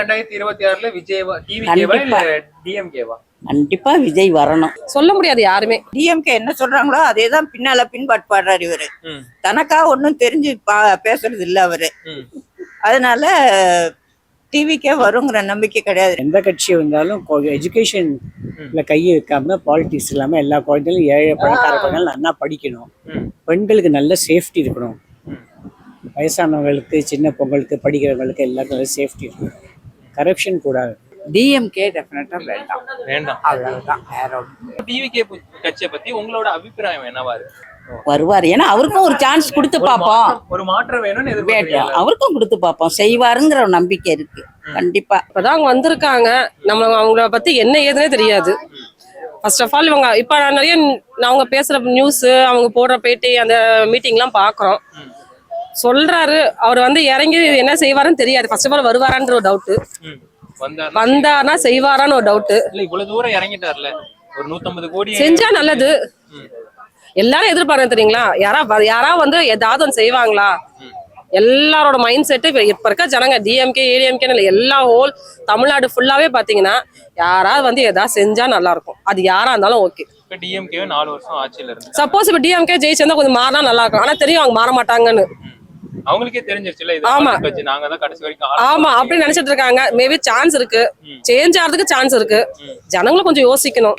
2026ல விஜய் டிவிகேவா இல்ல டிஎம்கேவா? கண்டிப்பா விஜய் வரணும். சொல்ல முடியாது யாருமே. டிஎம்கே என்ன சொல்றாங்களோ அதேதான் பின்பாடுறாரு இவரு. தனக்கா ஒன்னும் தெரிஞ்சு பேசுறது இல்ல அவரு. அதனால டிவிக்கே வருங்கிற நம்பிக்கை கிடையாது. எந்த கட்சி வந்தாலும் எஜுகேஷன்ல கையை வைக்காம பாலிட்டிக்ஸ் இல்லாம எல்லா குழந்தைகளும் ஏழை பணக்கார குழந்தைகளும் நல்லா படிக்கணும். பெண்களுக்கு நல்ல சேஃப்டி இருக்கணும். வயசானவங்களுக்கு சின்ன பொங்கலுக்கு படிக்கிறவங்களுக்கு எல்லாருக்கும் நல்ல சேஃப்டி இருக்கணும். கரப்ஷன் கூடாது. டிஎம்கே டெஃபினட்டா வேண்டாம். அவ்வளவுதான். டிவிகே கட்சியை பத்தி உங்களோட அபிப்பிராயம் என்னவா இருக்கு? வருவார். ஏன்னா அவருக்கும் ஒரு சான்ஸ் கொடுத்து பார்ப்போம். ஒரு மாற்றம் வேணும்னு எதிர்பார்க்கிறீங்க. அவருக்கும் கொடுத்து பார்ப்போம். செய்வாருங்கிற ஒரு நம்பிக்கை இருக்கு. கண்டிப்பா. இப்பதான் அவங்க வந்திருக்காங்க. நம்ம அவங்கள பத்தி என்ன ஏதுன்னே தெரியாது. ஃபர்ஸ்ட் ஆஃப் ஆல் இவங்க இப்ப நிறைய அவங்க பேசுற நியூஸ், அவங்க போடுற பேட்டி, அந்த மீட்டிங் எல்லாம் பாக்குறோம். சொல்றாரு, அவர் வந்து இறங்கி என்ன செய்வாருன்னு தெரியாது. ஃபர்ஸ்ட் ஆஃப் ஆல் வருவாரான்ற ஒரு டவுட், வந்தாருன்னா செய்வாரான்னு ஒரு டவுட். இவ்வளவு தூரம் இறங்கிட்டார்ல, ஒரு 150 கோடி செஞ்சா நல்லது. எல்லாரும் எதிர்பார்க்க தெரியுங்களா? யாரா வந்து ஏதாவது ஒன்று செய்வாங்களா? எல்லாரோட மைண்ட் செட்டு இப்ப இருக்க ஜனங்க டிஎம்கே ஏடிஎம்கே எல்லா ஹோல் தமிழ்நாடு ஃபுல்லாவே பாத்தீங்கன்னா யாராவது வந்து ஏதாவது செஞ்சா நல்லா இருக்கும். அது யாரா இருந்தாலும் ஓகே. டிஎம்கே 4 வருஷம் ஆட்சியில இருந்து சப்போஸ் இப்ப டிஎம்கே ஜெயிச்சிருந்தா கொஞ்சம் மாறினா நல்லா இருக்கும். ஆனா தெரியும் அவங்க மாற மாட்டாங்கன்னு. அவங்களுக்கே தெரிஞ்சிருச்சுல இது நாங்க தான் கடைசி வரைக்கும். ஆமா அப்படின்னு நினைச்சிட்டு இருக்காங்க. மேபி சான்ஸ் இருக்கு, சேஞ்ச் ஆகிறதுக்கு சான்ஸ் இருக்கு. ஜனங்களும் கொஞ்சம் யோசிக்கணும்.